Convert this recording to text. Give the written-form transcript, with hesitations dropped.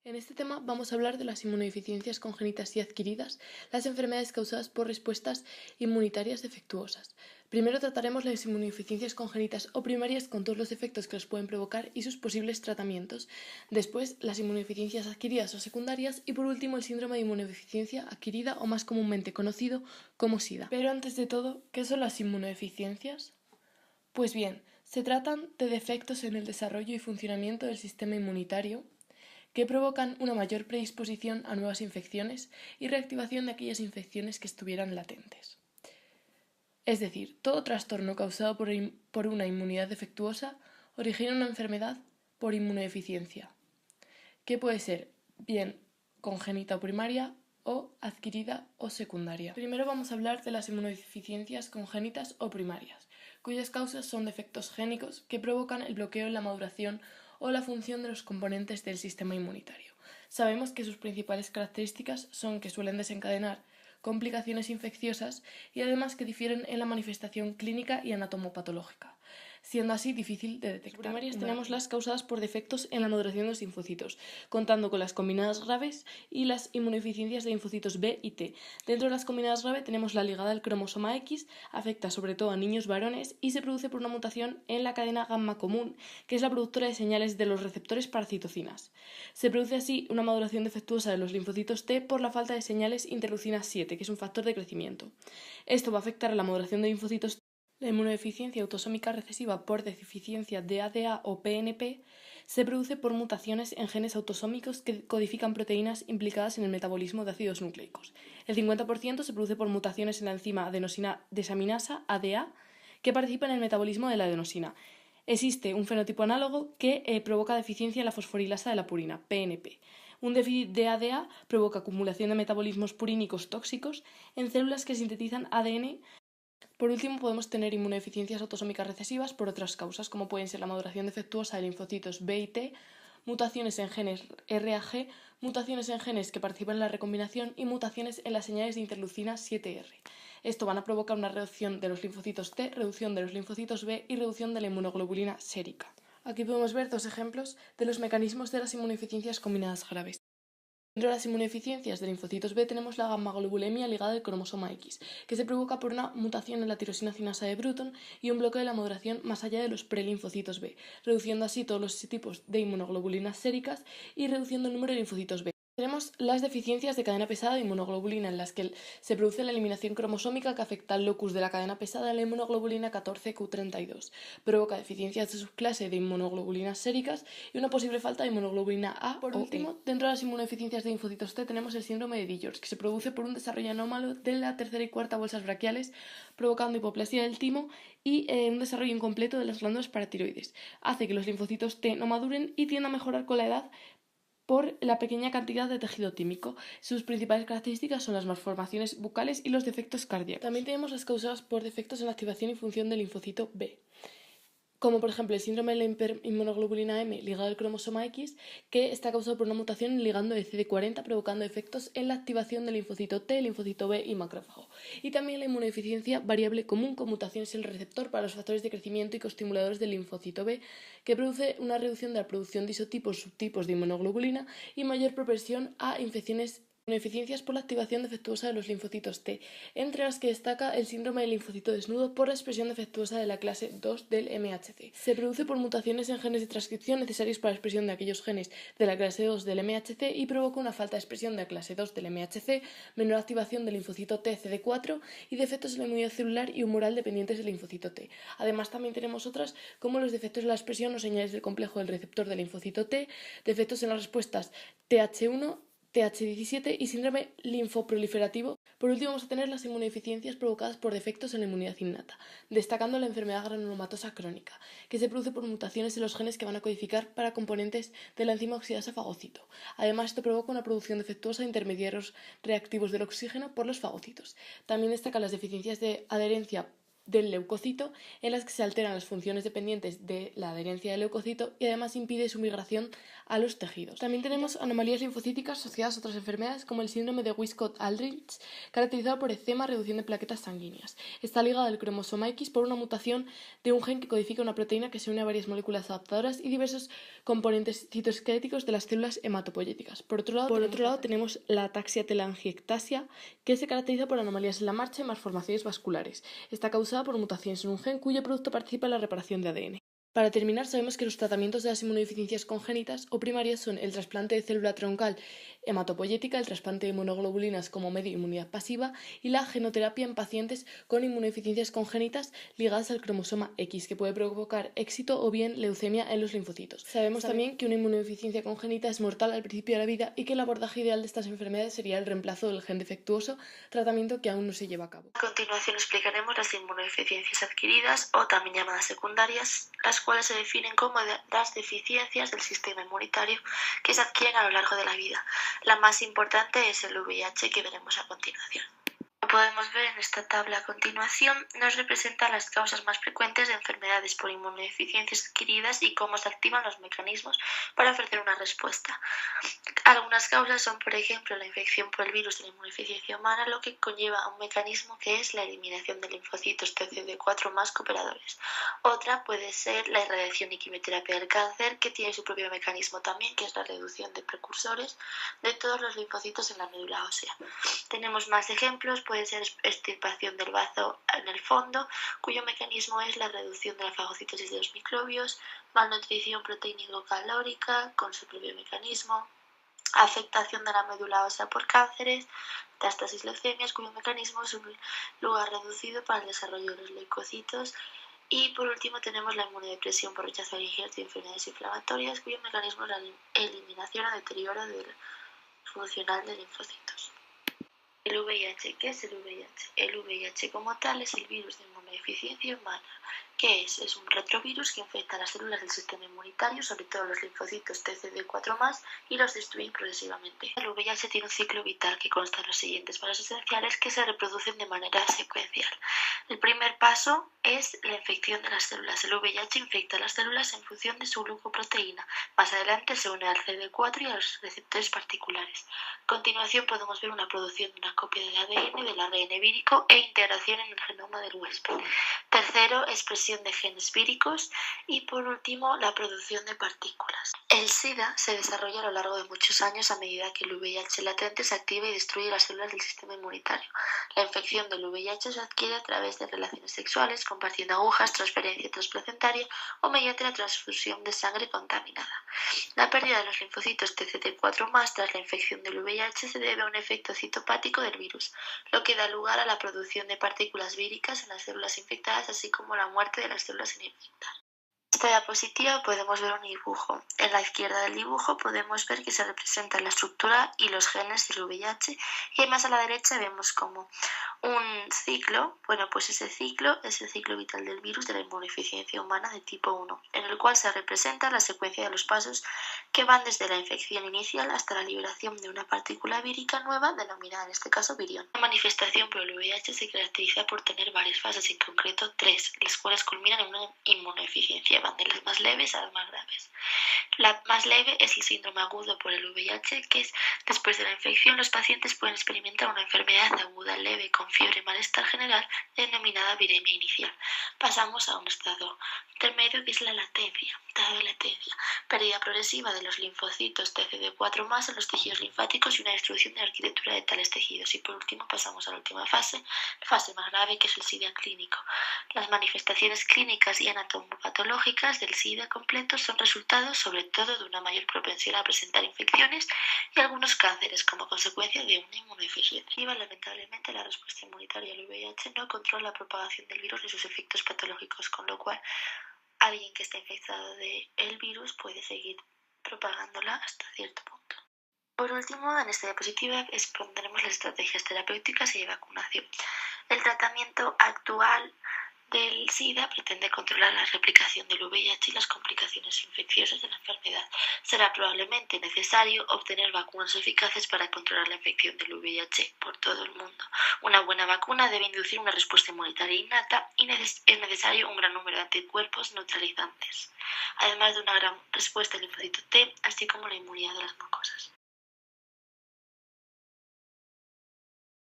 En este tema vamos a hablar de las inmunodeficiencias congénitas y adquiridas, las enfermedades causadas por respuestas inmunitarias defectuosas. Primero trataremos las inmunodeficiencias congénitas o primarias con todos los efectos que los pueden provocar y sus posibles tratamientos. Después, las inmunodeficiencias adquiridas o secundarias y por último el síndrome de inmunodeficiencia adquirida o más comúnmente conocido como SIDA. Pero antes de todo, ¿qué son las inmunodeficiencias? Pues bien, se tratan de defectos en el desarrollo y funcionamiento del sistema inmunitario que provocan una mayor predisposición a nuevas infecciones y reactivación de aquellas infecciones que estuvieran latentes. Es decir, todo trastorno causado por una inmunidad defectuosa origina una enfermedad por inmunodeficiencia, que puede ser bien congénita o primaria o adquirida o secundaria. Primero vamos a hablar de las inmunodeficiencias congénitas o primarias, cuyas causas son defectos génicos que provocan el bloqueo en la maduración o la función de los componentes del sistema inmunitario. Sabemos que sus principales características son que suelen desencadenar complicaciones infecciosas y además que difieren en la manifestación clínica y anatomopatológica, siendo así difícil de detectar. Las primarias tenemos las causadas por defectos en la maduración de los linfocitos, contando con las combinadas graves y las inmunodeficiencias de linfocitos B y T. Dentro de las combinadas graves tenemos la ligada al cromosoma X, afecta sobre todo a niños varones y se produce por una mutación en la cadena gamma común, que es la productora de señales de los receptores para citocinas. Se produce así una maduración defectuosa de los linfocitos T por la falta de señales interleucina 7, que es un factor de crecimiento. Esto va a afectar a la maduración de linfocitos T. La inmunodeficiencia autosómica recesiva por deficiencia de ADA o PNP se produce por mutaciones en genes autosómicos que codifican proteínas implicadas en el metabolismo de ácidos nucleicos. El 50% se produce por mutaciones en la enzima adenosina desaminasa, ADA, que participa en el metabolismo de la adenosina. Existe un fenotipo análogo que provoca deficiencia en la fosforilasa de la purina, PNP. Un déficit de ADA provoca acumulación de metabolismos purínicos tóxicos en células que sintetizan ADN. Por último, podemos tener inmunodeficiencias autosómicas recesivas por otras causas, como pueden ser la maduración defectuosa de linfocitos B y T, mutaciones en genes RAG, mutaciones en genes que participan en la recombinación y mutaciones en las señales de interleucina 7R. Esto van a provocar una reducción de los linfocitos T, reducción de los linfocitos B y reducción de la inmunoglobulina sérica. Aquí podemos ver dos ejemplos de los mecanismos de las inmunodeficiencias combinadas graves. Dentro de las inmunodeficiencias de linfocitos B tenemos la gammaglobulemia ligada al cromosoma X, que se provoca por una mutación en la tirosina cinasa de Bruton y un bloqueo de la maduración más allá de los prelinfocitos B, reduciendo así todos los tipos de inmunoglobulinas séricas y reduciendo el número de linfocitos B. Tenemos las deficiencias de cadena pesada de inmunoglobulina, en las que se produce la eliminación cromosómica que afecta al locus de la cadena pesada en la inmunoglobulina 14q32. Provoca deficiencias de subclase de inmunoglobulinas séricas y una posible falta de inmunoglobulina A. Por último, dentro de las inmunodeficiencias de linfocitos T tenemos el síndrome de Dijors, que se produce por un desarrollo anómalo de la tercera y cuarta bolsas braquiales, provocando hipoplasia del timo y un desarrollo incompleto de las glándulas paratiroides. Hace que los linfocitos T no maduren y tienda a mejorar con la edad por la pequeña cantidad de tejido tímico. Sus principales características son las malformaciones bucales y los defectos cardíacos. También tenemos las causadas por defectos en la activación y función del linfocito B, como por ejemplo el síndrome de la hiperinmunoglobulina M ligado al cromosoma X, que está causado por una mutación en el ligando de CD40, provocando efectos en la activación del linfocito T, linfocito B y macrófago. Y también la inmunodeficiencia variable común con mutaciones en el receptor para los factores de crecimiento y coestimuladores del linfocito B, que produce una reducción de la producción de isotipos, subtipos de inmunoglobulina y mayor propensión a infecciones. Inmunodeficiencias por la activación defectuosa de los linfocitos T, entre las que destaca el síndrome del linfocito desnudo por la expresión defectuosa de la clase 2 del MHC. Se produce por mutaciones en genes de transcripción necesarios para la expresión de aquellos genes de la clase 2 del MHC y provoca una falta de expresión de la clase 2 del MHC, menor activación del linfocito T CD4 y defectos en la inmunidad celular y humoral dependientes del linfocito T. Además, también tenemos otras como los defectos en la expresión o señales del complejo del receptor del linfocito T, defectos en las respuestas Th1, Th17 y síndrome linfoproliferativo. Por último, vamos a tener las inmunodeficiencias provocadas por defectos en la inmunidad innata, destacando la enfermedad granulomatosa crónica, que se produce por mutaciones en los genes que van a codificar para componentes de la enzima oxidasa fagocito. Además, esto provoca una producción defectuosa de intermediarios reactivos del oxígeno por los fagocitos. También destacan las deficiencias de adherencia del leucocito, en las que se alteran las funciones dependientes de la adherencia del leucocito y además impide su migración a los tejidos. También tenemos anomalías linfocíticas asociadas a otras enfermedades como el síndrome de Wiskott-Aldrich, caracterizado por eczema, reducción de plaquetas sanguíneas. Está ligado al cromosoma X por una mutación de un gen que codifica una proteína que se une a varias moléculas adaptadoras y diversos componentes citoesqueléticos de las células hematopoyéticas. Por otro lado, tenemos la ataxia telangiectasia, que se caracteriza por anomalías en la marcha y malformaciones vasculares. Está causada por mutaciones en un gen cuyo producto participa en la reparación de ADN. Para terminar, sabemos que los tratamientos de las inmunodeficiencias congénitas o primarias son el trasplante de célula troncal hematopoyética, el trasplante de monoglobulinas como medio de inmunidad pasiva y la genoterapia en pacientes con inmunodeficiencias congénitas ligadas al cromosoma X, que puede provocar éxito o bien leucemia en los linfocitos. Sabemos también que una inmunodeficiencia congénita es mortal al principio de la vida y que el abordaje ideal de estas enfermedades sería el reemplazo del gen defectuoso, tratamiento que aún no se lleva a cabo. A continuación explicaremos las inmunodeficiencias adquiridas o también llamadas secundarias, las cuales se definen como las deficiencias del sistema inmunitario que se adquieren a lo largo de la vida. La más importante es el VIH, que veremos a continuación. Como podemos ver en esta tabla a continuación, nos representa las causas más frecuentes de enfermedades por inmunodeficiencias adquiridas y cómo se activan los mecanismos para ofrecer una respuesta. Algunas causas son, por ejemplo, la infección por el virus de la inmunodeficiencia humana, lo que conlleva a un mecanismo que es la eliminación de linfocitos TCD4+ cooperadores. Otra puede ser la irradiación y quimioterapia del cáncer, que tiene su propio mecanismo también, que es la reducción de precursores de todos los linfocitos en la médula ósea. Tenemos más ejemplos, puede ser extirpación del bazo en el fondo, cuyo mecanismo es la reducción de la fagocitosis de los microbios, malnutrición proteínico-calórica con su propio mecanismo, afectación de la médula ósea por cánceres, metástasis leucemias, cuyo mecanismo es un lugar reducido para el desarrollo de los leucocitos. Y por último tenemos la inmunodepresión por rechazo al injerto y enfermedades inflamatorias, cuyo mecanismo es la eliminación o deterioro del funcional de linfocitos. El VIH. ¿Qué es el VIH? El VIH como tal es el virus de inmunodeficiencia humana. ¿Qué es? Es un retrovirus que infecta las células del sistema inmunitario, sobre todo los linfocitos TCD4+, y los destruye progresivamente. El VIH tiene un ciclo vital que consta de los siguientes pasos esenciales que se reproducen de manera secuencial. El primer paso es la infección de las células. El VIH infecta las células en función de su glucoproteína. Más adelante se une al CD4 y a los receptores particulares. A continuación podemos ver una producción de una copia del ADN, del ARN vírico e integración en el genoma del huésped. Tercero, expresión de genes víricos y por último la producción de partículas. El SIDA se desarrolla a lo largo de muchos años a medida que el VIH latente se activa y destruye las células del sistema inmunitario. La infección del VIH se adquiere a través de relaciones sexuales, compartiendo agujas, transferencia transplacentaria o mediante la transfusión de sangre contaminada. La pérdida de los linfocitos TCD4+ tras la infección del VIH se debe a un efecto citopático del virus, lo que da lugar a la producción de partículas víricas en las células infectadas, así como la muerte de las células sin infectar. En esta diapositiva podemos ver un dibujo. En la izquierda del dibujo podemos ver que se representa la estructura y los genes del VIH y más a la derecha vemos como un ciclo, pues ese ciclo es el ciclo vital del virus de la inmunodeficiencia humana de tipo 1, en el cual se representa la secuencia de los pasos que van desde la infección inicial hasta la liberación de una partícula vírica nueva, denominada en este caso virión. La manifestación por el VIH se caracteriza por tener varias fases, en concreto 3, las cuales culminan en una inmunodeficiencia, van de las más leves a las más graves. La más leve es el síndrome agudo por el VIH, que es después de la infección los pacientes pueden experimentar una enfermedad aguda leve con fiebre y malestar general denominada viremia inicial. Pasamos a un estado intermedio que es la latencia. Estado de latencia, pérdida progresiva de los linfocitos TCD4+ en los tejidos linfáticos y una destrucción de la arquitectura de tales tejidos. Y por último pasamos a la última fase, la fase más grave, que es el SIDA clínico. Las manifestaciones clínicas y anatomopatológicas del SIDA completo son resultados sobre todo de una mayor propensión a presentar infecciones y algunos cánceres como consecuencia de una inmunodeficiencia. Y lamentablemente la respuesta inmunitaria al VIH no controla la propagación del virus ni sus efectos patológicos, con lo cual alguien que está infectado del virus puede seguir propagándola hasta cierto punto. Por último, en esta diapositiva expondremos las estrategias terapéuticas y de vacunación. El tratamiento actual del SIDA pretende controlar la replicación del VIH y las complicaciones infecciosas de la enfermedad. Será probablemente necesario obtener vacunas eficaces para controlar la infección del VIH por todo el mundo. Una buena vacuna debe inducir una respuesta inmunitaria innata y es necesario un gran número de anticuerpos neutralizantes, además de una gran respuesta al linfocito T, así como la inmunidad de las mucosas.